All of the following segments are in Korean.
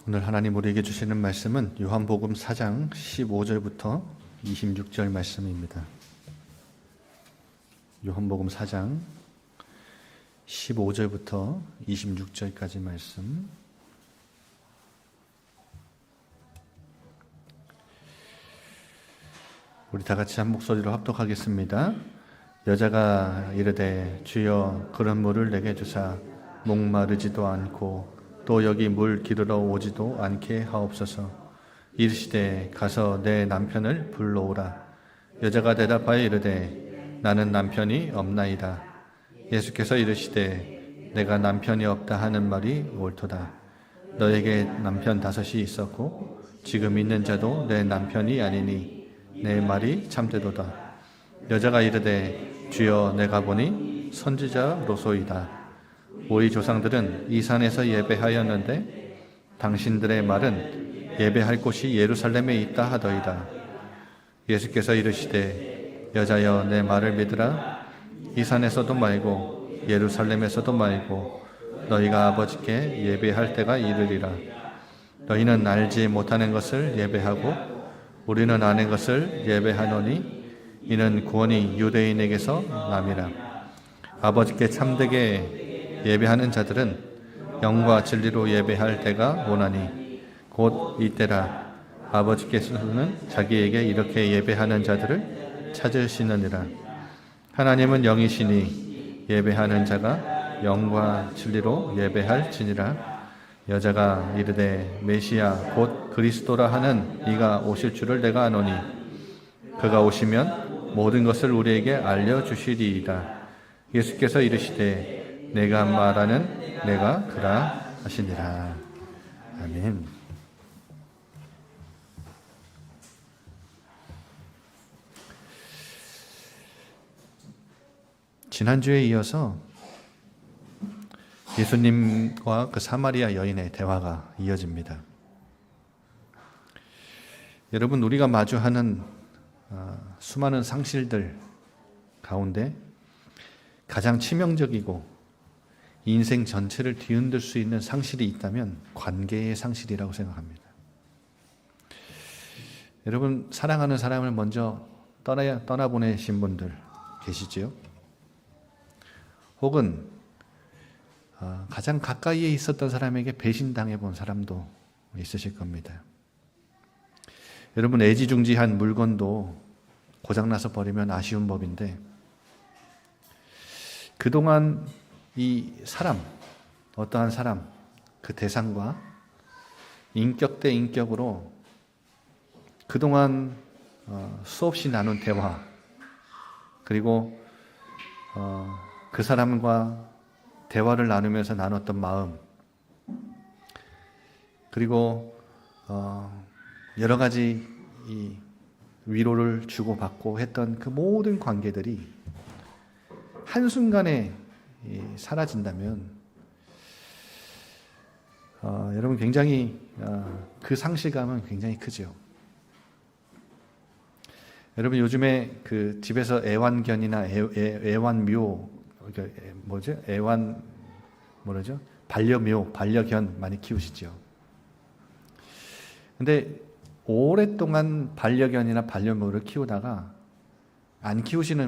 오늘 하나님 우리에게 주시는 말씀은 요한복음 4장 15절부터 26절 말씀입니다. 요한복음 4장 15절부터 26절까지 말씀. 우리 다 같이 한 목소리로 합독하겠습니다. 여자가 이르되 주여 그런 물을 내게 주사 목마르지도 않고 또 여기 물 기르러 오지도 않게 하옵소서. 이르시되 가서 내 남편을 불러오라. 여자가 대답하여 이르되 나는 남편이 없나이다. 예수께서 이르시되 내가 남편이 없다 하는 말이 옳도다. 너에게 남편 5이 있었고 지금 있는 자도 내 남편이 아니니 내 말이 참되도다. 여자가 이르되 주여 내가 보니 선지자로소이다. 우리 조상들은 이 산에서 예배하였는데 당신들의 말은 예배할 곳이 예루살렘에 있다 하더이다. 예수께서 이르시되 여자여 내 말을 믿으라. 이 산에서도 말고 예루살렘에서도 말고 너희가 아버지께 예배할 때가 이르리라. 너희는 알지 못하는 것을 예배하고 우리는 아는 것을 예배하노니 이는 구원이 유대인에게서 남이라. 아버지께 참되게 예배하는 자들은 영과 진리로 예배할 때가 오나니 곧 이때라. 아버지께서는 자기에게 이렇게 예배하는 자들을 찾으시느니라. 하나님은 영이시니 예배하는 자가 영과 진리로 예배할지니라. 여자가 이르되 메시아 곧 그리스도라 하는 이가 오실 줄을 내가 아노니 그가 오시면 모든 것을 우리에게 알려주시리이다. 예수께서 이르시되 내가 말하는 내가 그라 하시니라. 아멘. 지난주에 이어서 예수님과 그 사마리아 여인의 대화가 이어집니다. 여러분, 우리가 마주하는 수많은 상실들 가운데 가장 치명적이고 인생 전체를 뒤흔들 수 있는 상실이 있다면 관계의 상실이라고 생각합니다. 여러분, 사랑하는 사람을 먼저 떠나보내신 분들 계시지요? 혹은 가장 가까이에 있었던 사람에게 배신당해 본 사람도 있으실 겁니다. 여러분, 애지중지한 물건도 고장나서 버리면 아쉬운 법인데 그동안 이 사람, 어떠한 사람, 그 대상과 인격 대 인격으로 그동안 수없이 나눈 대화, 그리고 그 사람과 대화를 나누면서 나눴던 마음, 그리고 여러 가지 이 위로를 주고받고 했던 그 모든 관계들이 한순간에 사라진다면 여러분 굉장히 그 상실감은 굉장히 크죠. 여러분 요즘에 그 집에서 애완견이나 애완묘 뭐죠? 반려묘, 반려견 많이 키우시죠. 근데 오랫동안 반려견이나 반려묘를 키우다가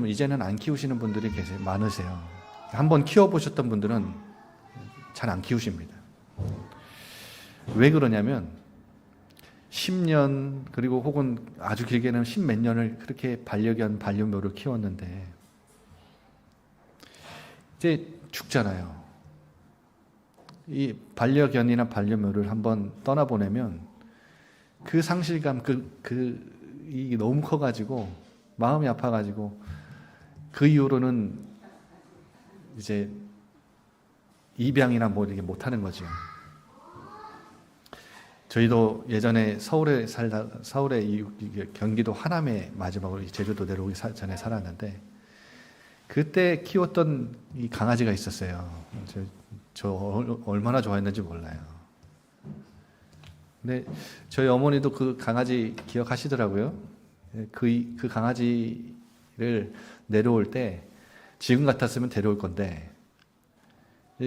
이제는 안 키우시는 분들이 많으세요. 한번 키워보셨던 분들은 잘 안 키우십니다. 왜 그러냐면 10년 그리고 혹은 아주 길게는 10몇 년을 그렇게 반려견, 반려묘를 키웠는데 이제 죽잖아요. 이 반려견이나 반려묘를 한번 떠나보내면 그 상실감, 이 너무 커가지고 마음이 아파가지고 그 이후로는 이제 입양이나 뭐 이렇게 못하는 거죠. 저희도 예전에 서울에 경기도 하남에 마지막으로 제주도 내려오기 전에 살았는데 그때 키웠던 이 강아지가 있었어요. 저 얼마나 좋아했는지 몰라요. 근데 저희 어머니도 그 강아지 기억하시더라고요. 그 강아지를 내려올 때 지금 같았으면 데려올 건데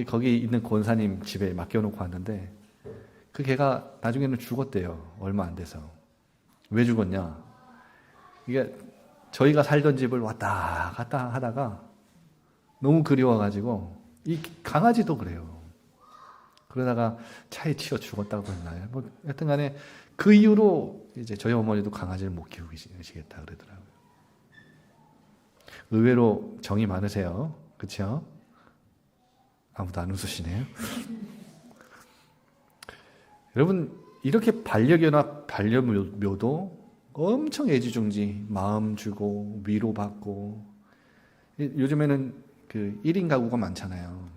거기 있는 권사님 집에 맡겨놓고 왔는데 그 개가 나중에는 죽었대요. 얼마 안 돼서. 왜 죽었냐? 이게 저희가 살던 집을 왔다 갔다 하다가 너무 그리워가지고, 이 강아지도 그래요. 그러다가 차에 치여 죽었다고 했나요? 뭐 하여튼 간에 그 이후로 이제 저희 어머니도 강아지를 못 키우시겠다 그러더라고요. 의외로 정이 많으세요. 그렇죠? 아무도 안 웃으시네요. 여러분, 이렇게 반려견과 반려묘도 엄청 애지중지, 마음 주고 위로받고, 요즘에는 그 1인 가구가 많잖아요.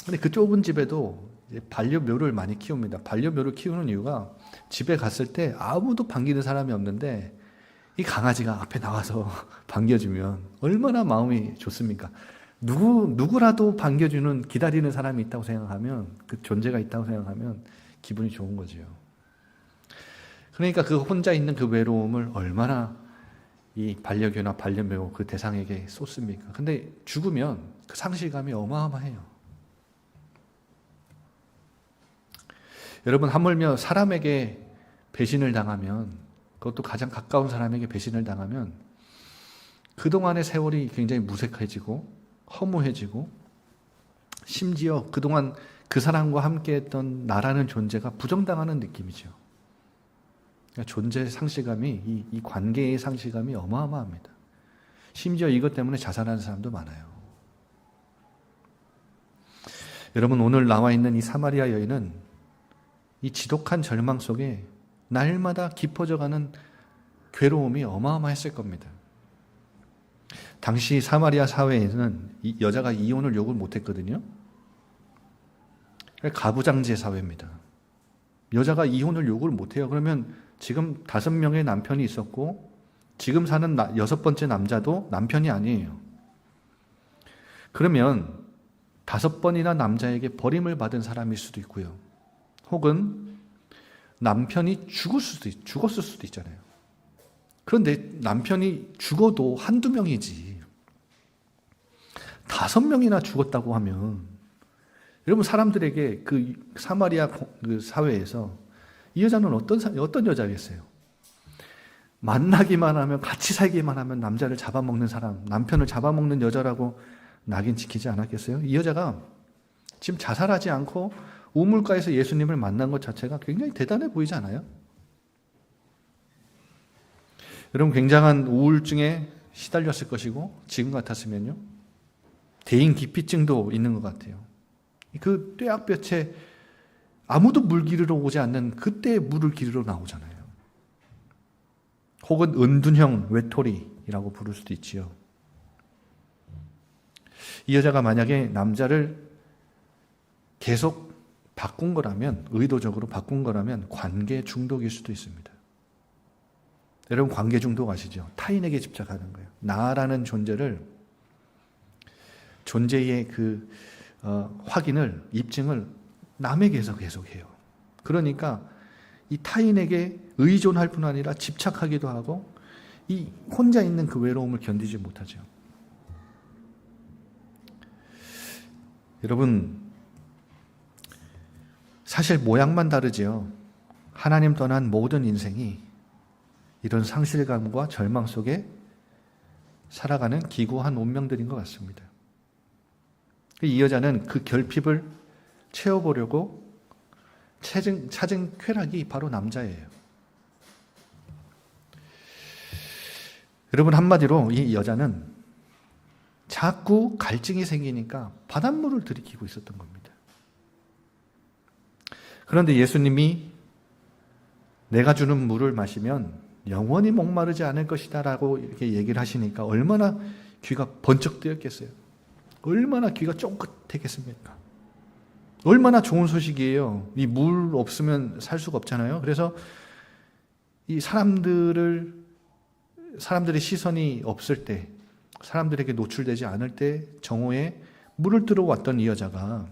근데 그 좁은 집에도 이제 반려묘를 많이 키웁니다. 반려묘를 키우는 이유가 집에 갔을 때 아무도 반기는 사람이 없는데 이 강아지가 앞에 나와서 반겨주면 얼마나 마음이 좋습니까? 누구라도 반겨주는, 기다리는 사람이 있다고 생각하면, 그 존재가 있다고 생각하면 기분이 좋은 거죠. 그러니까 그 혼자 있는 그 외로움을 얼마나 이 반려견이나 반려묘 그 대상에게 쏟습니까? 근데 죽으면 그 상실감이 어마어마해요. 여러분, 하물며 사람에게 배신을 당하면, 그것도 가장 가까운 사람에게 배신을 당하면 그동안의 세월이 굉장히 무색해지고 허무해지고, 심지어 그동안 그 사람과 함께했던 나라는 존재가 부정당하는 느낌이죠. 그러니까 존재의 상실감이, 이 관계의 상실감이 어마어마합니다. 심지어 이것 때문에 자살하는 사람도 많아요. 여러분, 오늘 나와 있는 이 사마리아 여인은 이 지독한 절망 속에 날마다 깊어져가는 괴로움이 어마어마했을 겁니다. 당시 사마리아 사회에는 이 여자가 이혼을 요구를 못했거든요. 가부장제 사회입니다. 여자가 이혼을 요구를 못해요. 그러면 지금 5명의 남편이 있었고 지금 사는 6번째 남자도 남편이 아니에요. 그러면 5번이나 남자에게 버림을 받은 사람일 수도 있고요. 혹은 남편이 죽었을 수도 있잖아요. 그런데 남편이 죽어도 한두 명이지 5명이나 죽었다고 하면, 여러분, 사람들에게 그 사마리아 그 사회에서 이 여자는 어떤 여자겠어요? 만나기만 하면, 같이 살기만 하면 남자를 잡아먹는 사람, 남편을 잡아먹는 여자라고 낙인 찍히지 않았겠어요? 이 여자가 지금 자살하지 않고 우물가에서 예수님을 만난 것 자체가 굉장히 대단해 보이지 않아요? 여러분, 굉장한 우울증에 시달렸을 것이고, 지금 같았으면요, 대인 기피증도 있는 것 같아요. 그 뙤약볕에 아무도 물 기르러 오지 않는 그때 물을 기르러 나오잖아요. 혹은 은둔형 외톨이라고 부를 수도 있지요. 이 여자가 만약에 남자를 계속 바꾼 거라면, 의도적으로 바꾼 거라면 관계 중독일 수도 있습니다. 여러분, 관계 중독 아시죠? 타인에게 집착하는 거예요. 나라는 존재의 그 확인을, 입증을 남에게서 계속해요. 그러니까 이 타인에게 의존할 뿐 아니라 집착하기도 하고, 이 혼자 있는 그 외로움을 견디지 못하죠. 여러분, 사실 모양만 다르지요. 하나님 떠난 모든 인생이 이런 상실감과 절망 속에 살아가는 기구한 운명들인 것 같습니다. 이 여자는 그 결핍을 채워보려고 찾은 쾌락이 바로 남자예요. 여러분, 한마디로 이 여자는 자꾸 갈증이 생기니까 바닷물을 들이키고 있었던 겁니다. 그런데 예수님이 내가 주는 물을 마시면 영원히 목마르지 않을 것이다 라고 이렇게 얘기를 하시니까 얼마나 귀가 번쩍 뜨였겠어요. 얼마나 귀가 쫑긋했겠습니까? 얼마나 좋은 소식이에요. 이 물 없으면 살 수가 없잖아요. 그래서 이 사람들의 시선이 없을 때, 사람들에게 노출되지 않을 때 정오에 물을 들어왔던 이 여자가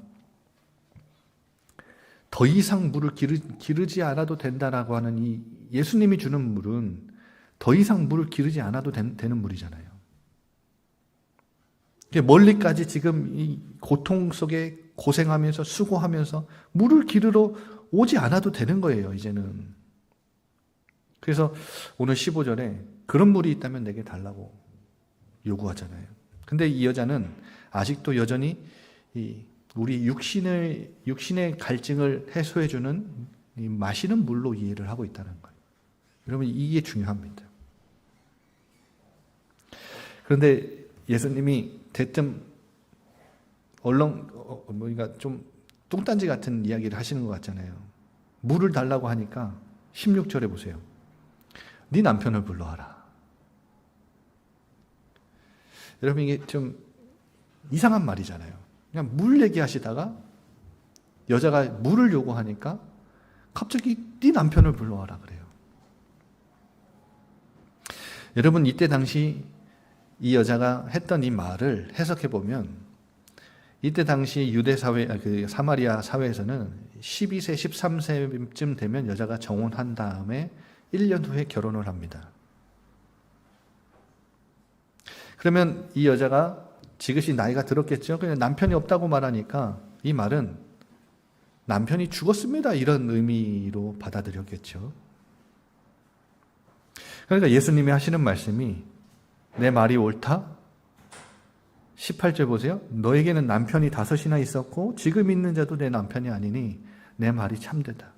더 이상 물을 기르지 않아도 된다라고 하는 이 예수님이 주는 물은 더 이상 물을 기르지 않아도 되는 물이잖아요. 멀리까지 지금 이 고통 속에 고생하면서 수고하면서 물을 기르러 오지 않아도 되는 거예요, 이제는. 그래서 오늘 15절에 그런 물이 있다면 내게 달라고 요구하잖아요. 근데 이 여자는 아직도 여전히 우리 육신의 갈증을 해소해주는 이 마시는 물로 이해를 하고 있다는 거예요. 여러분, 이게 중요합니다. 그런데 예수님이 대뜸 뭔가 좀 뚱딴지 같은 이야기를 하시는 것 같잖아요. 물을 달라고 하니까 16절에 보세요. 네 남편을 불러와라. 여러분, 이게 좀 이상한 말이잖아요. 그냥 물 얘기하시다가 여자가 물을 요구하니까 갑자기 네 남편을 불러와라 그래요. 여러분, 이때 당시 이 여자가 했던 이 말을 해석해 보면 이때 당시 유대 사회, 사마리아 사회에서는 12세, 13세쯤 되면 여자가 정혼한 다음에 1년 후에 결혼을 합니다. 그러면 이 여자가 지그시 나이가 들었겠죠. 그냥 남편이 없다고 말하니까 이 말은 남편이 죽었습니다, 이런 의미로 받아들였겠죠. 그러니까 예수님이 하시는 말씀이 내 말이 옳다? 18절 보세요. 너에게는 남편이 5이나 있었고 지금 있는 자도 내 남편이 아니니 내 말이 참되다.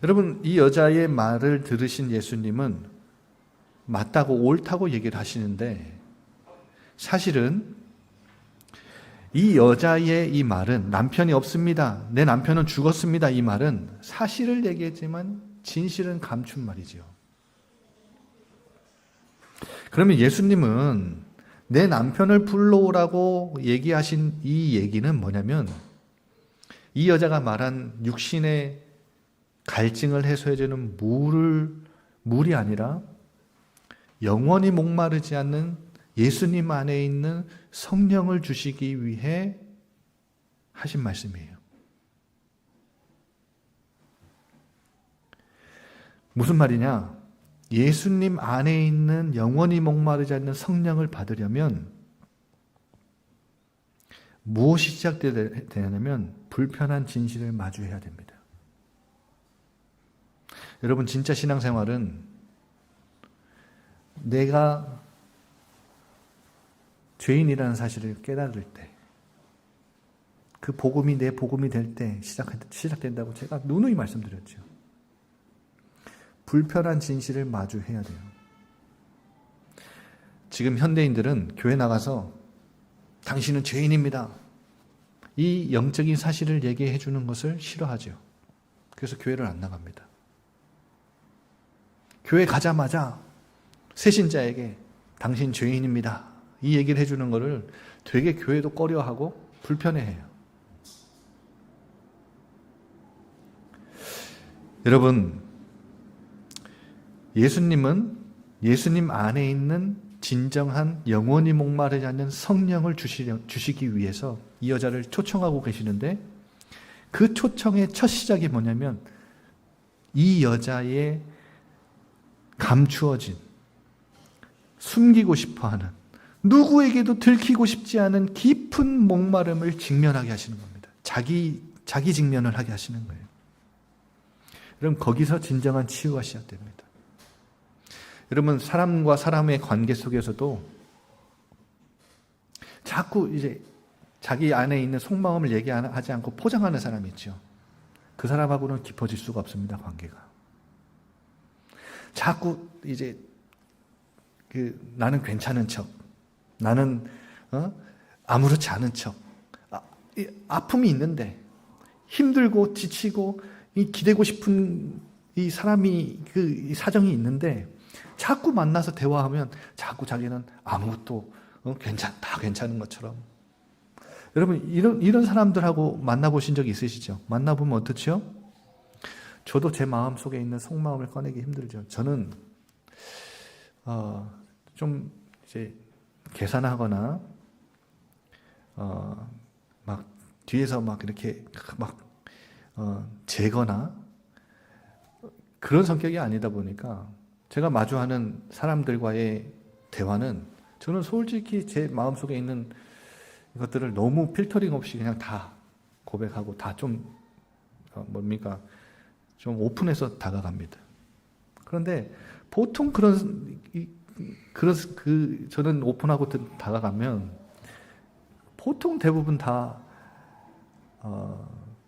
여러분, 이 여자의 말을 들으신 예수님은 맞다고 옳다고 얘기를 하시는데 사실은 이 여자의 이 말은 남편이 없습니다, 내 남편은 죽었습니다, 이 말은 사실을 얘기했지만 진실은 감춘 말이죠. 그러면 예수님은 내 남편을 불러오라고 얘기하신 이 얘기는 뭐냐면 이 여자가 말한 육신의 갈증을 해소해주는 물이 아니라 영원히 목마르지 않는 예수님 안에 있는 성령을 주시기 위해 하신 말씀이에요. 무슨 말이냐? 예수님 안에 있는 영원히 목마르지 않는 성령을 받으려면 무엇이 시작되냐면 불편한 진실을 마주해야 됩니다. 여러분, 진짜 신앙생활은 내가 죄인이라는 사실을 깨달을 때, 그 복음이 내 복음이 될 때 시작된다고 제가 누누이 말씀드렸죠. 불편한 진실을 마주해야 돼요. 지금 현대인들은 교회 나가서 당신은 죄인입니다, 이 영적인 사실을 얘기해 주는 것을 싫어하죠. 그래서 교회를 안 나갑니다. 교회 가자마자 새신자에게 당신 죄인입니다, 이 얘기를 해주는 것을 되게 교회도 꺼려하고 불편해해요. 여러분, 예수님은 예수님 안에 있는 진정한 영원히 목마르지 않는 성령을 주시기 위해서 이 여자를 초청하고 계시는데 그 초청의 첫 시작이 뭐냐면 이 여자의 감추어진, 숨기고 싶어하는, 누구에게도 들키고 싶지 않은 깊은 목마름을 직면하게 하시는 겁니다. 자기 직면을 하게 하시는 거예요. 여러분, 거기서 진정한 치유가 시작됩니다. 여러분, 사람과 사람의 관계 속에서도 자꾸 이제 자기 안에 있는 속마음을 얘기하지 않고 포장하는 사람이 있죠. 그 사람하고는 깊어질 수가 없습니다, 관계가. 자꾸 이제 나는 괜찮은 척, 나는 아무렇지 않은 척, 아픔이 있는데 힘들고 지치고 기대고 싶은 이 사람이 이 사정이 있는데 자꾸 만나서 대화하면 자꾸 자기는 아무것도 다 괜찮은 것처럼. 여러분, 이런 사람들하고 만나보신 적 있으시죠? 만나보면 어떻죠? 저도 제 마음 속에 있는 속마음을 꺼내기 힘들죠. 저는 좀 이제 계산하거나 막 뒤에서 막 이렇게 막 재거나 그런 성격이 아니다 보니까 제가 마주하는 사람들과의 대화는 저는 솔직히 제 마음속에 있는 것들을 너무 필터링 없이 그냥 다 고백하고 다 좀 좀 오픈해서 다가갑니다. 그런데 보통 저는 오픈하고 다가가면 보통 대부분 다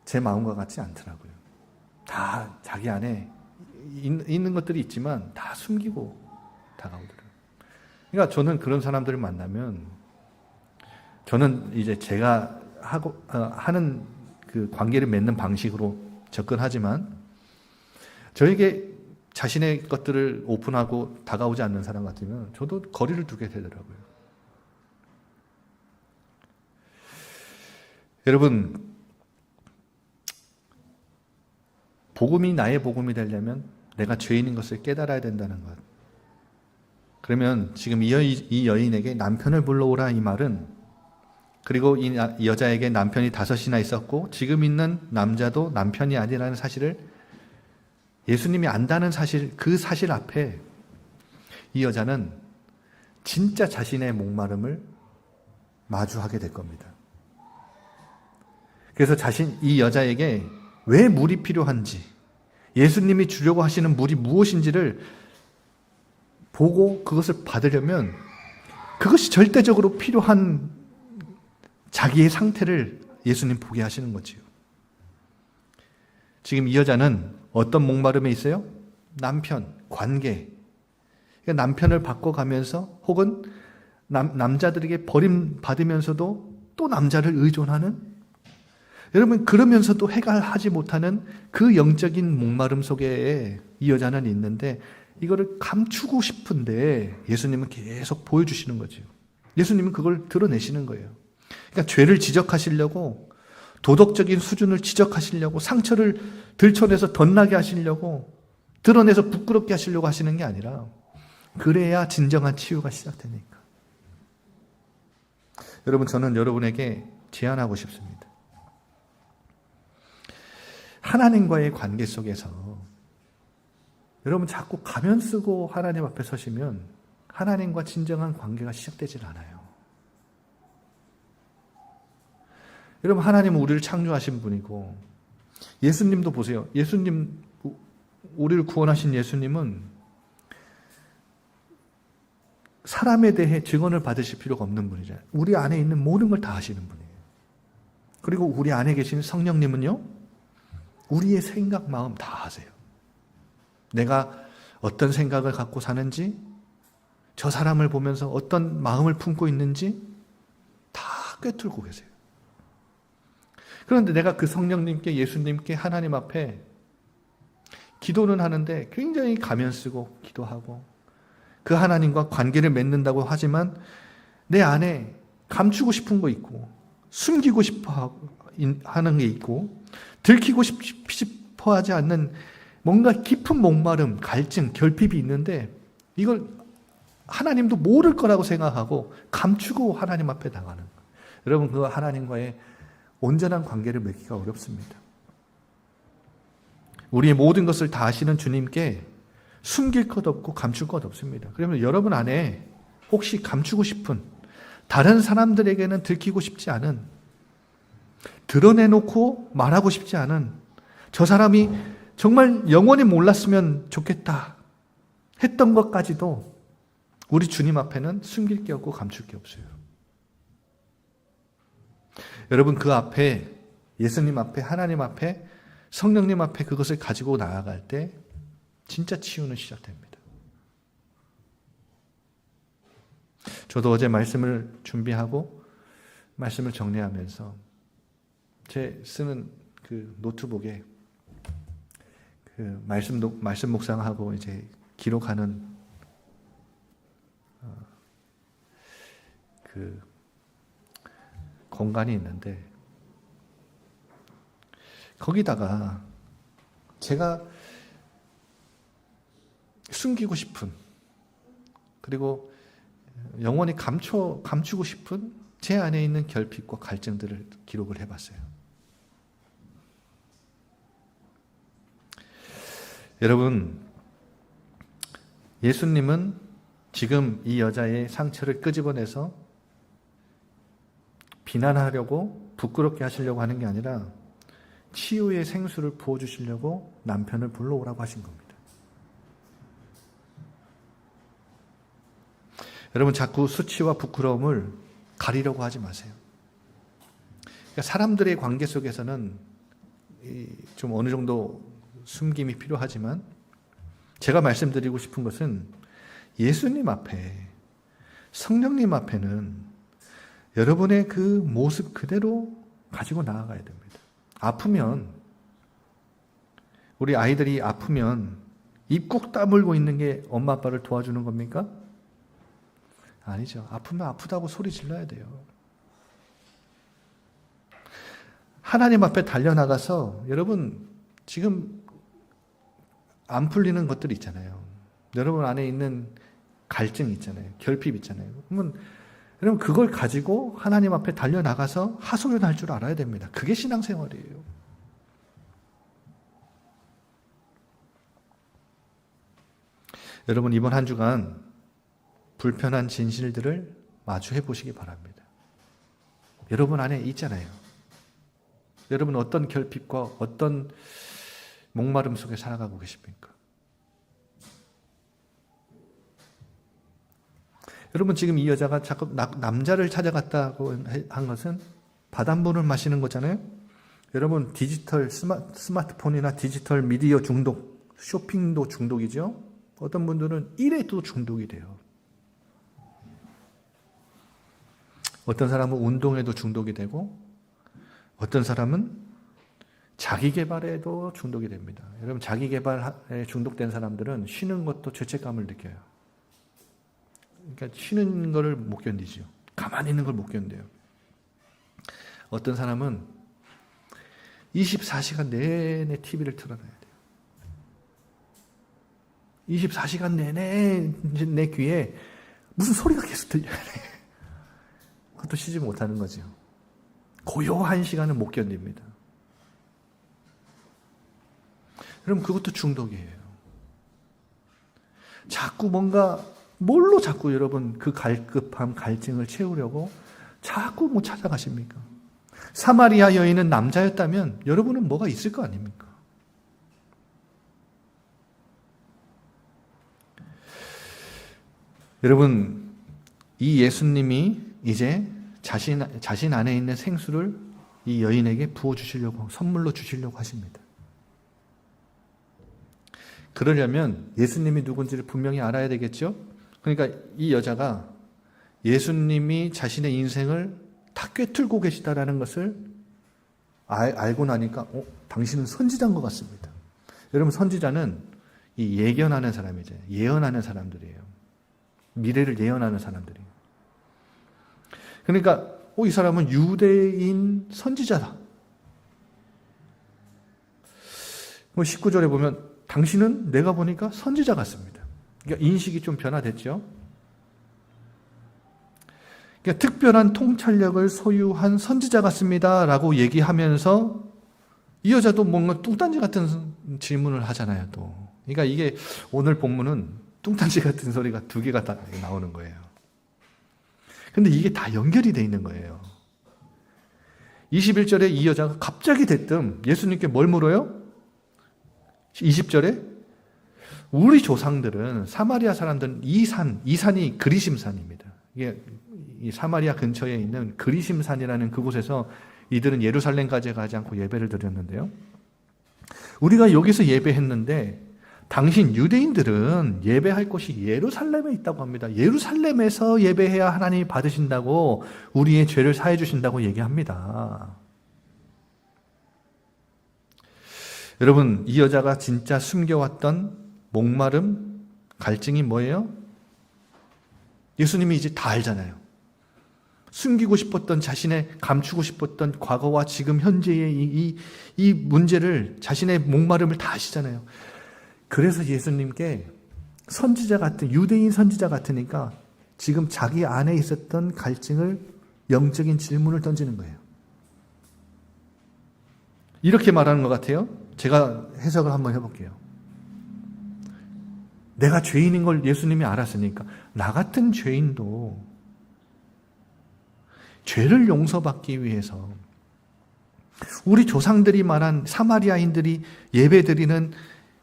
제 마음과 같지 않더라고요. 다 자기 안에 있는 것들이 있지만 다 숨기고 다가오더라고요. 그러니까 저는 그런 사람들을 만나면 저는 이제 제가 하는 그 관계를 맺는 방식으로 접근하지만 저에게 자신의 것들을 오픈하고 다가오지 않는 사람 같으면 저도 거리를 두게 되더라고요. 여러분, 복음이 나의 복음이 되려면 내가 죄인인 것을 깨달아야 된다는 것. 그러면 지금 이 여인에게 남편을 불러오라 이 말은, 그리고 이 여자에게 남편이 5이나 있었고 지금 있는 남자도 남편이 아니라는 사실을 예수님이 안다는 사실, 그 사실 앞에 이 여자는 진짜 자신의 목마름을 마주하게 될 겁니다. 그래서 이 여자에게 왜 물이 필요한지, 예수님이 주려고 하시는 물이 무엇인지를 보고 그것을 받으려면 그것이 절대적으로 필요한 자기의 상태를 예수님 보게 하시는 거지요. 지금 이 여자는 어떤 목마름에 있어요? 남편, 관계. 그러니까 남편을 바꿔가면서 혹은 남자들에게 버림받으면서도 또 남자를 의존하는, 여러분 그러면서도 해결하지 못하는 그 영적인 목마름 속에 이 여자는 있는데 이거를 감추고 싶은데 예수님은 계속 보여주시는 거죠. 예수님은 그걸 드러내시는 거예요. 그러니까 죄를 지적하시려고, 도덕적인 수준을 지적하시려고, 상처를 들춰내서 덧나게 하시려고, 드러내서 부끄럽게 하시려고 하시는 게 아니라 그래야 진정한 치유가 시작되니까. 여러분, 저는 여러분에게 제안하고 싶습니다. 하나님과의 관계 속에서 여러분 자꾸 가면 쓰고 하나님 앞에 서시면 하나님과 진정한 관계가 시작되질 않아요. 여러분, 하나님은 우리를 창조하신 분이고 예수님도 보세요. 예수님, 우리를 구원하신 예수님은 사람에 대해 증언을 받으실 필요가 없는 분이잖아요. 우리 안에 있는 모든 걸 다 아시는 분이에요. 그리고 우리 안에 계신 성령님은요, 우리의 생각, 마음 다 아세요. 내가 어떤 생각을 갖고 사는지, 저 사람을 보면서 어떤 마음을 품고 있는지 다 꿰뚫고 계세요. 그런데 내가 그 성령님께, 예수님께, 하나님 앞에 기도는 하는데 굉장히 가면 쓰고 기도하고 그 하나님과 관계를 맺는다고 하지만 내 안에 감추고 싶은 거 있고 숨기고 싶어 하는 게 있고 들키고 싶어 하지 않는 뭔가 깊은 목마름, 갈증, 결핍이 있는데 이걸 하나님도 모를 거라고 생각하고 감추고 하나님 앞에 나가는 거예요. 여러분, 그 하나님과의 온전한 관계를 맺기가 어렵습니다. 우리의 모든 것을 다 아시는 주님께 숨길 것 없고 감출 것 없습니다. 그러면 여러분 안에 혹시 감추고 싶은, 다른 사람들에게는 들키고 싶지 않은, 드러내놓고 말하고 싶지 않은, 저 사람이 정말 영원히 몰랐으면 좋겠다 했던 것까지도 우리 주님 앞에는 숨길 게 없고 감출 게 없어요. 여러분, 그 앞에, 예수님 앞에, 하나님 앞에, 성령님 앞에 그것을 가지고 나아갈 때 진짜 치유는 시작됩니다. 저도 어제 말씀을 준비하고 말씀을 정리하면서 제 쓰는 그 노트북에 그 말씀 묵상하고 이제 기록하는 그 공간이 있는데 거기다가 제가 숨기고 싶은, 그리고 영원히 감추고 싶은 제 안에 있는 결핍과 갈증들을 기록을 해봤어요. 여러분, 예수님은 지금 이 여자의 상처를 끄집어내서 비난하려고 부끄럽게 하시려고 하는 게 아니라 치유의 생수를 부어주시려고 남편을 불러오라고 하신 겁니다. 여러분, 자꾸 수치와 부끄러움을 가리려고 하지 마세요. 그러니까 사람들의 관계 속에서는 좀 어느 정도 숨김이 필요하지만 제가 말씀드리고 싶은 것은 예수님 앞에, 성령님 앞에는 여러분의 그 모습 그대로 가지고 나아가야 됩니다. 아프면, 우리 아이들이 아프면 입 꾹 다물고 있는 게 엄마 아빠를 도와주는 겁니까? 아니죠. 아프면 아프다고 소리 질러야 돼요. 하나님 앞에 달려나가서, 여러분 지금 안 풀리는 것들이 있잖아요. 여러분 안에 있는 갈증 있잖아요. 결핍 있잖아요. 그러면 여러분 그걸 가지고 하나님 앞에 달려나가서 하소연할 줄 알아야 됩니다. 그게 신앙생활이에요. 여러분 이번 한 주간 불편한 진실들을 마주해 보시기 바랍니다. 여러분 안에 있잖아요. 여러분 어떤 결핍과 어떤 목마름 속에 살아가고 계십니까? 여러분 지금 이 여자가 자꾸 남자를 찾아갔다고 한 것은 바닷물을 마시는 거잖아요. 여러분 디지털 스마트폰이나 디지털 미디어 중독, 쇼핑도 중독이죠. 어떤 분들은 일에도 중독이 돼요. 어떤 사람은 운동에도 중독이 되고 어떤 사람은 자기개발에도 중독이 됩니다. 여러분 자기개발에 중독된 사람들은 쉬는 것도 죄책감을 느껴요. 그러니까 쉬는 거를 못 견디죠. 가만히 있는 걸 못 견뎌요. 어떤 사람은 24시간 내내 TV를 틀어놔야 돼요. 24시간 내내 내 귀에 무슨 소리가 계속 들려야 돼. 그것도 쉬지 못하는 거죠. 고요한 시간을 못 견딥니다. 여러분 그것도 중독이에요. 자꾸 뭘로 자꾸 여러분 그 갈급함, 갈증을 채우려고 자꾸 못 찾아가십니까? 사마리아 여인은 남자였다면 여러분은 뭐가 있을 거 아닙니까? 여러분 이 예수님이 이제 자신 안에 있는 생수를 이 여인에게 부어주시려고, 선물로 주시려고 하십니다. 그러려면 예수님이 누군지를 분명히 알아야 되겠죠? 그러니까 이 여자가 예수님이 자신의 인생을 다 꿰뚫고 계시다라는 것을 알고 나니까 당신은 선지자인 것 같습니다. 여러분 선지자는 이 예견하는 사람이죠. 예언하는 사람들이에요. 미래를 예언하는 사람들이에요. 그러니까 이 사람은 유대인 선지자다. 19절에 보면 당신은 내가 보니까 선지자 같습니다. 그러니까 인식이 좀 변화됐죠. 그러니까 특별한 통찰력을 소유한 선지자 같습니다 라고 얘기하면서 이 여자도 뭔가 뚱딴지 같은 질문을 하잖아요. 또. 그러니까 이게 오늘 본문은 뚱딴지 같은 소리가 두 개가 다 나오는 거예요. 근데 이게 다 연결이 돼 있는 거예요. 21절에 이 여자가 갑자기 대뜸 예수님께 뭘 물어요? 20절에 우리 조상들은 사마리아 사람들은 이 산이 그리심산입니다. 이게 이 사마리아 근처에 있는 그리심산이라는 그곳에서 이들은 예루살렘까지 가지 않고 예배를 드렸는데요. 우리가 여기서 예배했는데 당신 유대인들은 예배할 곳이 예루살렘에 있다고 합니다. 예루살렘에서 예배해야 하나님이 받으신다고, 우리의 죄를 사해 주신다고 얘기합니다. 여러분 이 여자가 진짜 숨겨왔던 목마름, 갈증이 뭐예요? 예수님이 이제 다 알잖아요. 숨기고 싶었던, 자신의 감추고 싶었던 과거와 지금 현재의 이 문제를, 자신의 목마름을 다 아시잖아요. 그래서 예수님께 선지자 같은, 유대인 선지자 같으니까 지금 자기 안에 있었던 갈증을, 영적인 질문을 던지는 거예요. 이렇게 말하는 것 같아요. 제가 해석을 한번 해볼게요. 내가 죄인인 걸 예수님이 알았으니까 나 같은 죄인도 죄를 용서받기 위해서 우리 조상들이 말한 사마리아인들이 예배드리는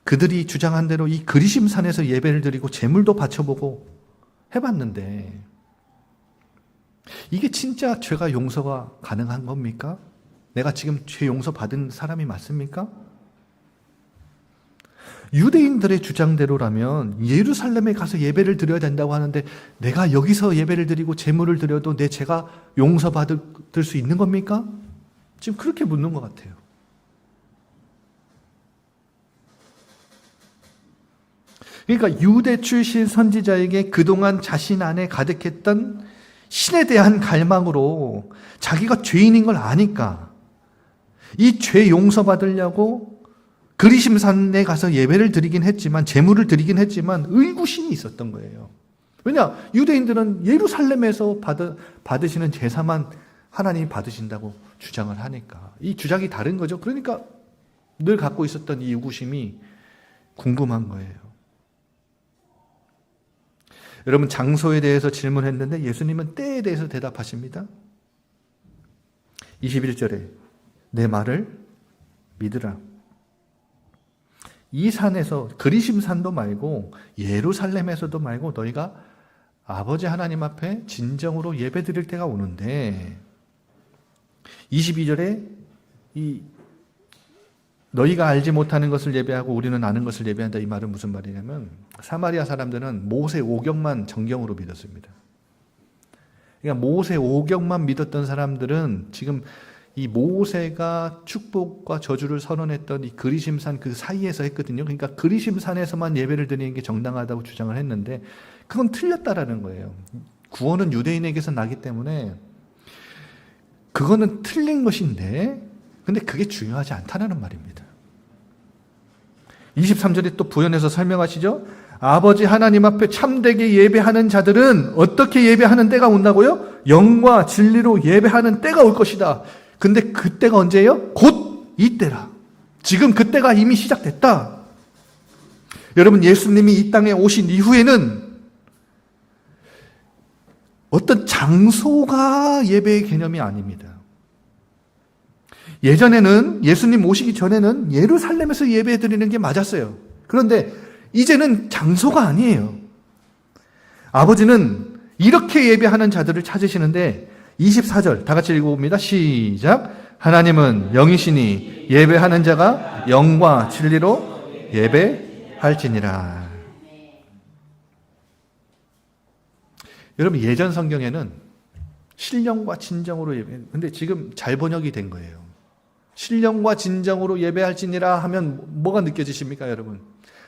그들이 주장한 대로 이 그리심산에서 예배를 드리고 제물도 바쳐보고 해봤는데 이게 진짜 죄가 용서가 가능한 겁니까? 내가 지금 죄 용서 받은 사람이 맞습니까? 유대인들의 주장대로라면 예루살렘에 가서 예배를 드려야 된다고 하는데 내가 여기서 예배를 드리고 제물을 드려도 내 죄가 용서받을 수 있는 겁니까? 지금 그렇게 묻는 것 같아요. 그러니까 유대 출신 선지자에게 그동안 자신 안에 가득했던 신에 대한 갈망으로 자기가 죄인인 걸 아니까 이 죄 용서받으려고 그리심산에 가서 예배를 드리긴 했지만 제물을 드리긴 했지만 의구심이 있었던 거예요. 왜냐? 유대인들은 예루살렘에서 받으시는 제사만 하나님이 받으신다고 주장을 하니까 이 주장이 다른 거죠. 그러니까 늘 갖고 있었던 이 의구심이 궁금한 거예요. 여러분 장소에 대해서 질문했는데 예수님은 때에 대해서 대답하십니다. 21절에 내 말을 믿으라. 이 산에서 그리심산도 말고 예루살렘에서도 말고 너희가 아버지 하나님 앞에 진정으로 예배드릴 때가 오는데 22절에 이 너희가 알지 못하는 것을 예배하고 우리는 아는 것을 예배한다. 이 말은 무슨 말이냐면 사마리아 사람들은 모세 오경만 정경으로 믿었습니다. 그러니까 모세 오경만 믿었던 사람들은 지금 이 모세가 축복과 저주를 선언했던 이 그리심산 그 사이에서 했거든요. 그러니까 그리심산에서만 예배를 드리는 게 정당하다고 주장을 했는데 그건 틀렸다라는 거예요. 구원은 유대인에게서 나기 때문에 그거는 틀린 것인데 근데 그게 중요하지 않다는 말입니다. 23절에 또 부연해서 설명하시죠. 아버지 하나님 앞에 참되게 예배하는 자들은 어떻게 예배하는 때가 온다고요? 영과 진리로 예배하는 때가 올 것이다. 근데 그때가 언제예요? 곧 이때라. 지금 그때가 이미 시작됐다. 여러분 예수님이 이 땅에 오신 이후에는 어떤 장소가 예배의 개념이 아닙니다. 예전에는 예수님 오시기 전에는 예루살렘에서 예배 드리는 게 맞았어요. 그런데 이제는 장소가 아니에요. 아버지는 이렇게 예배하는 자들을 찾으시는데 24절 다 같이 읽어봅니다. 시작. 하나님은 영이시니 예배하는 자가 영과 진리로 예배할지니라. 여러분 예전 성경에는 신령과 진정으로 예배. 근데 지금 잘 번역이 된 거예요. 신령과 진정으로 예배할지니라 하면 뭐가 느껴지십니까, 여러분?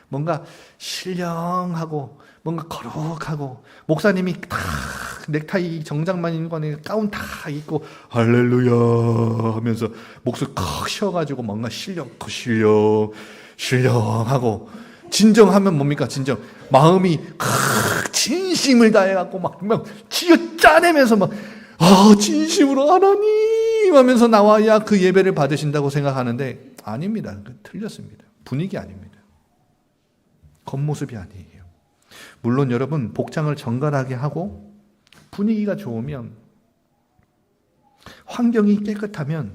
뭔가 신령하고 뭔가 거룩하고 목사님이 다 넥타이 정장만 입고 가운 다 입고 할렐루야 하면서 목소리 컥 쉬어가지고 뭔가 신령하고 진정하면 뭡니까? 진정 마음이 진심을 다해갖고 막 쥐어 짜내면서 막 진심으로 하나님 하면서 나와야 그 예배를 받으신다고 생각하는데 아닙니다. 틀렸습니다. 분위기 아닙니다. 겉모습이 아니에요. 물론 여러분 복장을 정갈하게 하고 분위기가 좋으면 환경이 깨끗하면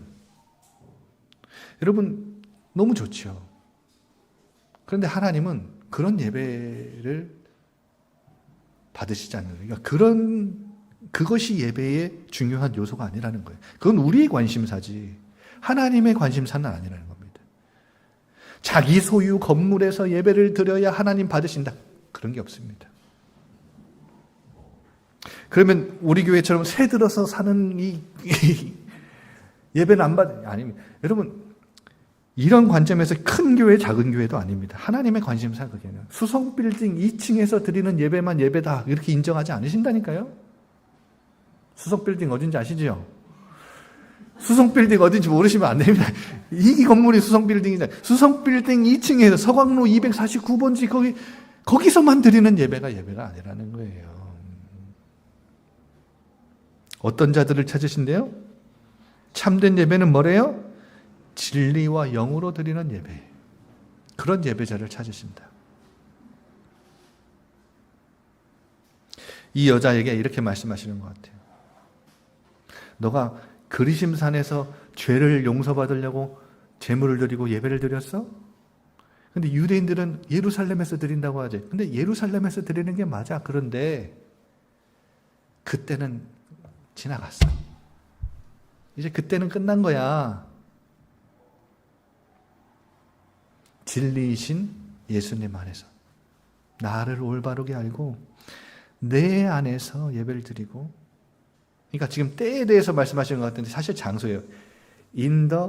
여러분 너무 좋죠. 그런데 하나님은 그런 예배를 받으시지 않는 거예요. 그러니까 그것이 예배의 중요한 요소가 아니라는 거예요. 그건 우리의 관심사지 하나님의 관심사는 아니라는 겁니다. 자기 소유 건물에서 예배를 드려야 하나님 받으신다. 그런 게 없습니다. 그러면 우리 교회처럼 새 들어서 사는 이 예배는 안 아닙니다. 여러분 이런 관점에서 큰 교회 작은 교회도 아닙니다. 하나님의 관심사 그게는 수성 빌딩 2층에서 드리는 예배만 예배다 이렇게 인정하지 않으신다니까요. 수성 빌딩 어딘지 아시죠? 수성 빌딩 어딘지 모르시면 안 됩니다. 이 건물이 수성 빌딩이잖아요. 수성 빌딩 2층에서 서광로 249번지 거기서만 드리는 예배가 아니라는 거예요. 어떤 자들을 찾으신대요? 참된 예배는 뭐래요? 진리와 영으로 드리는 예배. 그런 예배자를 찾으신다. 이 여자에게 이렇게 말씀하시는 것 같아요. 너가 그리심산에서 죄를 용서받으려고 제물을 드리고 예배를 드렸어? 근데 유대인들은 예루살렘에서 드린다고 하지. 근데 예루살렘에서 드리는 게 맞아. 그런데 그때는 지나갔어. 이제 그때는 끝난 거야. 진리이신 예수님 안에서 나를 올바르게 알고 내 안에서 예배를 드리고, 그러니까 지금 때에 대해서 말씀하시는 것 같은데 사실 장소예요. In the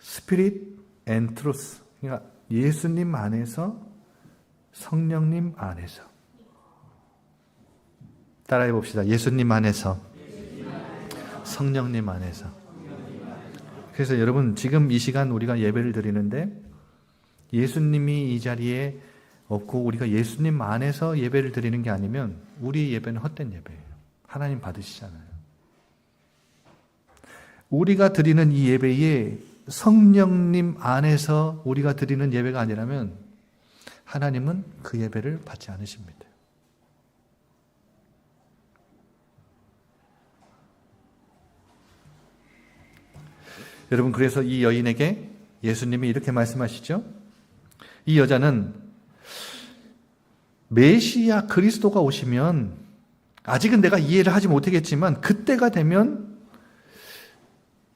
Spirit and Truth. 그러니까 예수님 안에서, 성령님 안에서. 따라해 봅시다. 예수님 안에서, 성령님 안에서. 그래서 여러분, 지금 이 시간 우리가 예배를 드리는데 예수님이 이 자리에 없고 우리가 예수님 안에서 예배를 드리는 게 아니면 우리 예배는 헛된 예배예요. 하나님 받으시잖아요. 우리가 드리는 이 예배에 성령님 안에서 우리가 드리는 예배가 아니라면 하나님은 그 예배를 받지 않으십니다. 여러분, 그래서 이 여인에게 예수님이 이렇게 말씀하시죠. 이 여자는 메시아 그리스도가 오시면, 아직은 내가 이해를 하지 못하겠지만 그때가 되면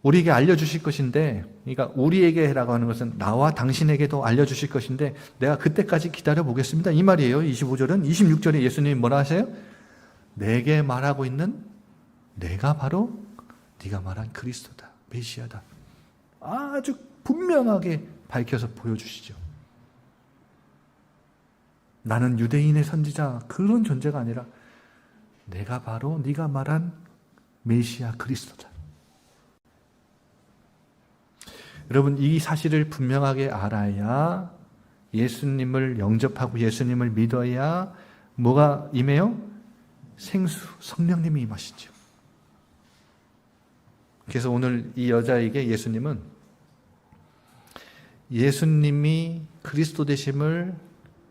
우리에게 알려주실 것인데, 그러니까 우리에게라고 하는 것은 나와 당신에게도 알려주실 것인데 내가 그때까지 기다려보겠습니다, 이 말이에요. 25절은. 26절에 예수님이 뭐라 하세요? 내게 말하고 있는 내가 바로 네가 말한 그리스도다, 메시아다. 아주 분명하게 밝혀서 보여주시죠. 나는 유대인의 선지자, 그런 존재가 아니라 내가 바로 네가 말한 메시아 그리스도다. 여러분, 이 사실을 분명하게 알아야 예수님을 영접하고 예수님을 믿어야 뭐가 임해요? 생수, 성령님이 임하시죠. 그래서 오늘 이 여자에게 예수님은 예수님이 그리스도 되심을,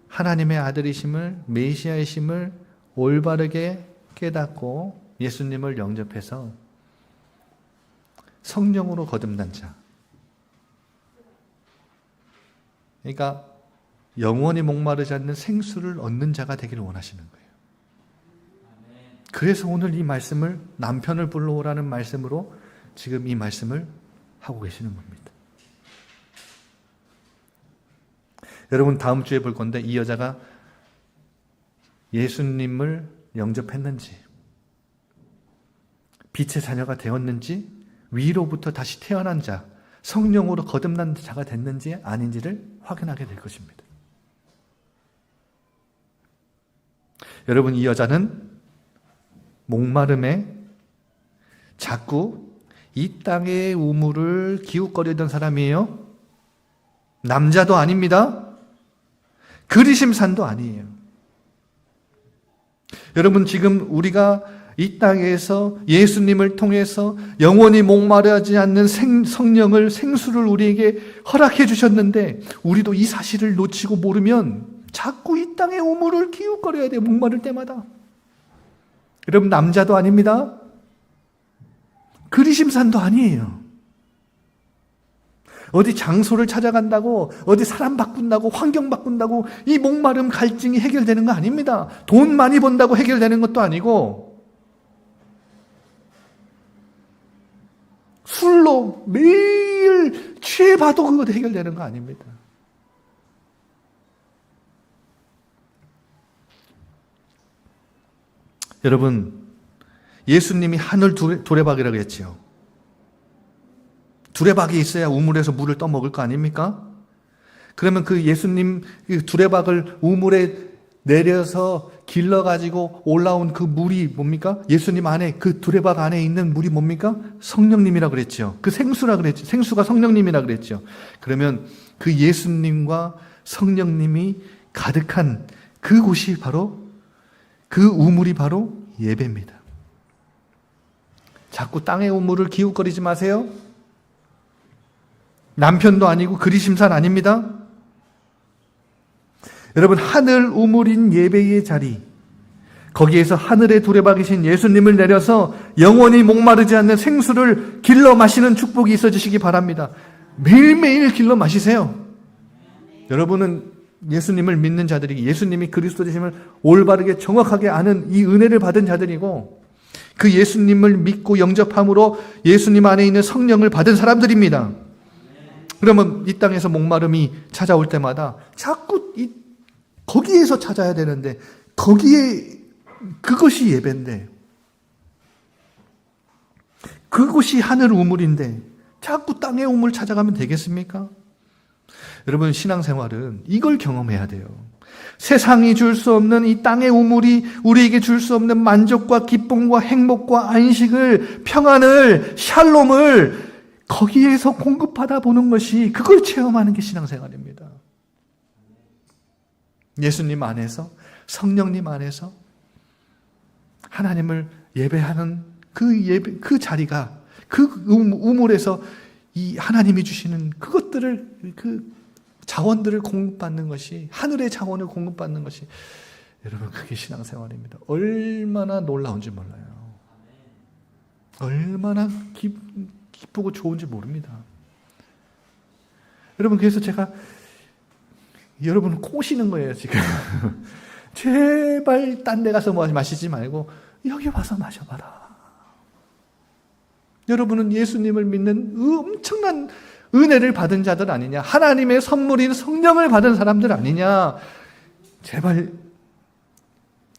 하나님의 아들이심을, 메시아이심을 올바르게 깨닫고 예수님을 영접해서 성령으로 거듭난 자, 그러니까 영원히 목마르지 않는 생수를 얻는 자가 되기를 원하시는 거예요. 그래서 오늘 이 말씀을, 남편을 불러오라는 말씀으로 지금 이 말씀을 하고 계시는 겁니다. 여러분, 다음 주에 볼 건데 이 여자가 예수님을 영접했는지, 빛의 자녀가 되었는지, 위로부터 다시 태어난 자, 성령으로 거듭난 자가 됐는지 아닌지를 확인하게 될 것입니다. 여러분, 이 여자는 목마름에 자꾸 이 땅의 우물을 기웃거리던 사람이에요. 남자도 아닙니다. 그리심산도 아니에요. 여러분, 지금 우리가 이 땅에서 예수님을 통해서 영원히 목마르지 않는 성령을, 생수를 우리에게 허락해 주셨는데 우리도 이 사실을 놓치고 모르면 자꾸 이 땅의 우물을 기웃거려야 돼요. 목마를 때마다. 여러분, 남자도 아닙니다. 그리심산도 아니에요. 어디 장소를 찾아간다고, 어디 사람 바꾼다고, 환경 바꾼다고 이 목마름, 갈증이 해결되는 거 아닙니다. 돈 많이 번다고 해결되는 것도 아니고, 술로 매일 취해봐도 그것도 해결되는 거 아닙니다. 여러분, 예수님이 하늘 두레박이라고 했지요. 두레박이 있어야 우물에서 물을 떠먹을 거 아닙니까? 그러면 그 예수님 두레박을 우물에 내려서 길러가지고 올라온 그 물이 뭡니까? 예수님 안에, 그 두레박 안에 있는 물이 뭡니까? 성령님이라 그랬죠. 그 생수라 그랬죠. 생수가 성령님이라 그랬죠. 그러면 그 예수님과 성령님이 가득한 그곳이 바로, 그 우물이 바로 예배입니다. 자꾸 땅의 우물을 기웃거리지 마세요. 남편도 아니고 그리심산 아닙니다. 여러분, 하늘 우물인 예배의 자리, 거기에서 하늘에 두레바 계신 예수님을 내려서 영원히 목마르지 않는 생수를 길러 마시는 축복이 있어지시기 바랍니다. 매일매일 길러 마시세요. 여러분은 예수님을 믿는 자들이, 예수님이 그리스도 되심을 올바르게 정확하게 아는 이 은혜를 받은 자들이고, 그 예수님을 믿고 영접함으로 예수님 안에 있는 성령을 받은 사람들입니다. 그러면 이 땅에서 목마름이 찾아올 때마다 자꾸 거기에서 찾아야 되는데, 그것이 예배인데, 그것이 하늘 우물인데 자꾸 땅의 우물 찾아가면 되겠습니까? 여러분, 신앙생활은 이걸 경험해야 돼요. 세상이 줄 수 없는 이 땅의 우물이 우리에게 줄 수 없는 만족과 기쁨과 행복과 안식을, 평안을, 샬롬을 거기에서 공급하다 보는 것이, 그걸 체험하는 게 신앙생활입니다. 예수님 안에서, 성령님 안에서 하나님을 예배하는 그 자리가, 그 우물에서 이 하나님이 주시는 그것들을, 그 자원들을 공급받는 것이, 하늘의 자원을 공급받는 것이, 여러분, 그게 신앙생활입니다. 얼마나 놀라운지 몰라요. 얼마나 기쁘고 좋은지 모릅니다. 여러분, 그래서 제가 여러분을 꼬시는 거예요, 지금. 제발 딴 데 가서 마시지 말고 여기 와서 마셔봐라. 여러분은 예수님을 믿는 엄청난 은혜를 받은 자들 아니냐? 하나님의 선물인 성령을 받은 사람들 아니냐? 제발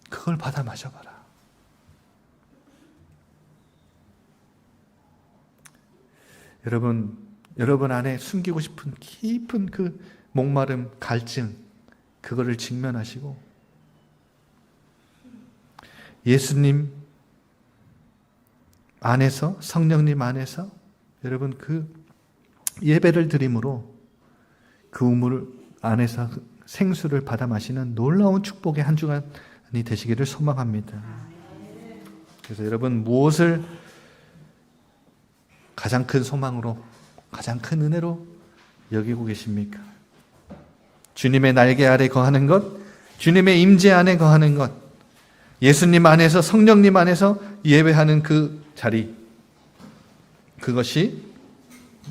그걸 받아 마셔봐라. 여러분 안에 숨기고 싶은 깊은 그 목마름, 갈증, 그거를 직면하시고 예수님 안에서, 성령님 안에서 여러분 그 예배를 드림으로 그 우물 안에서 생수를 받아 마시는 놀라운 축복의 한 주간이 되시기를 소망합니다. 그래서 여러분, 무엇을 가장 큰 소망으로, 가장 큰 은혜로 여기고 계십니까? 주님의 날개 아래 거하는 것, 주님의 임재 안에 거하는 것, 예수님 안에서, 성령님 안에서 예배하는 그 자리, 그것이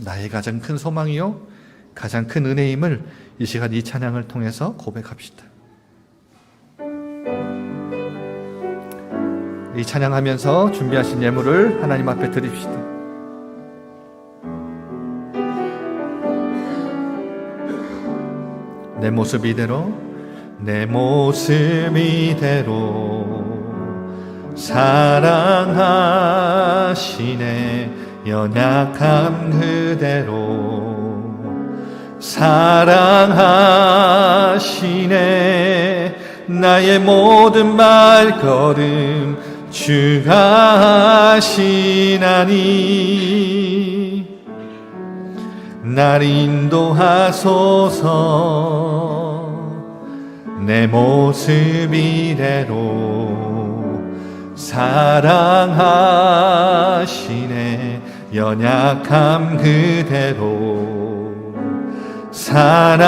나의 가장 큰 소망이요, 가장 큰 은혜임을 이 시간 이 찬양을 통해서 고백합시다. 이 찬양하면서 준비하신 예물을 하나님 앞에 드립시다. 내 모습 이대로, 내 모습 이대로 사랑하시네. 연약함 그대로 사랑하시네. 나의 모든 발걸음 주가 하시나니 날 인도하소서. 내 모습 이대로 사랑하시네. 연약함 그대로 사랑하시네.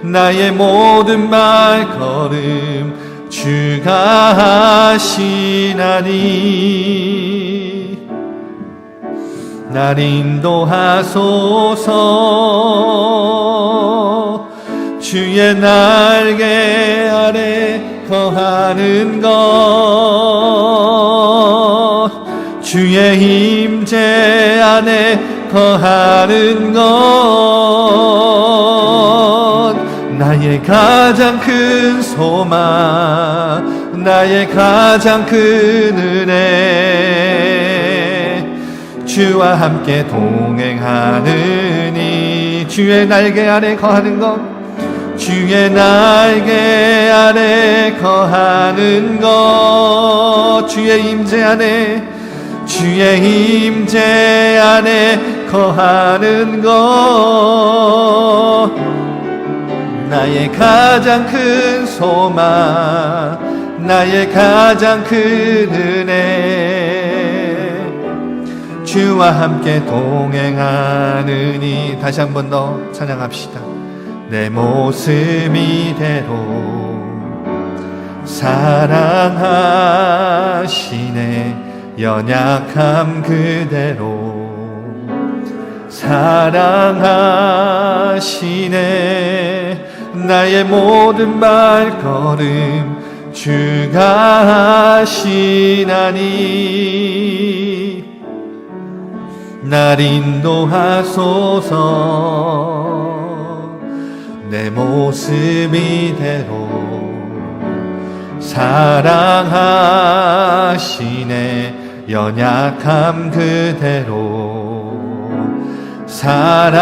나의 모든 말걸음 주가 하시나니 날 인도하소서. 주의 날개 아래 거하는 것, 주의 임재 안에 거하는 것, 나의 가장 큰 소망, 나의 가장 큰 은혜. 주와 함께 동행하느니 주의 날개 아래 거하는 것, 주의 날개 아래 거하는 것, 주의 임재 안에, 주의 임재 안에 거하는 것, 나의 가장 큰 소망, 나의 가장 큰 은혜. 주와 함께 동행하느니. 다시 한 번 더 찬양합시다. 내 모습 이대로 사랑하시네 연약함 그대로 사랑하시네 나의 모든 발걸음 주가 하시나니 날 인도하소서 내 모습 이대로 사랑하시네 연약함 그대로 사랑하시네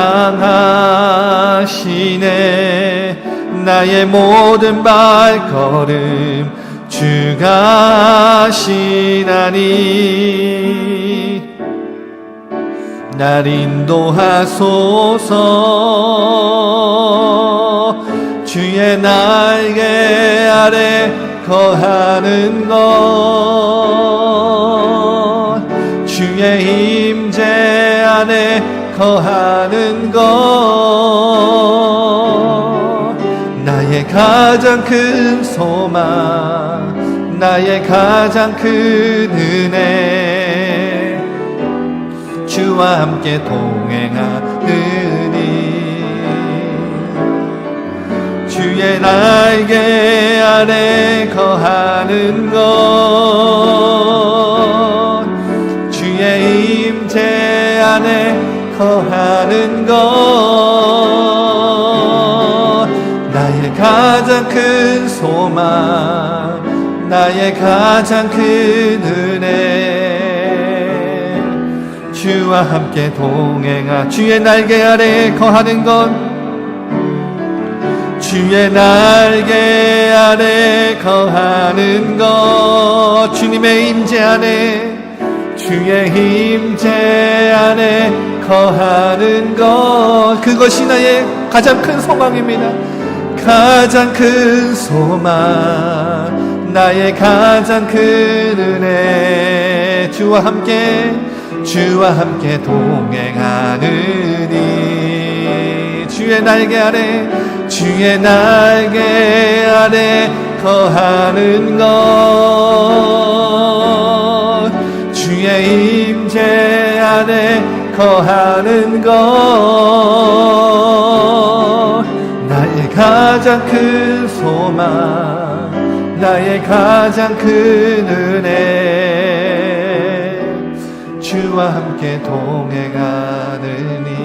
나의 모든 발걸음 주가 하시나니 날 인도하소서 주의 날개 아래 거하는 것 주의 임재 안에 거하는 것 나의 가장 큰 소망 나의 가장 큰 은혜 주와 함께 동행하느니 주의 날개 아래 거하는 것 주의 임재 안에 거하는 것 나의 가장 큰 소망 나의 가장 큰 은혜 주와 함께 동행하 주의 날개 아래 거하는 것 주의 날개 아래 거하는 것 주님의 임재 안에 주의 임재 안에 거하는 것 그것이 나의 가장 큰 소망입니다 가장 큰 소망 나의 가장 큰 은혜 주와 함께 동행하느니 주의 날개 아래 거하는 것 주의 임재 안에 거하는 것 나의 가장 큰 소망 나의 가장 큰 은혜 주와 함께 동행하느니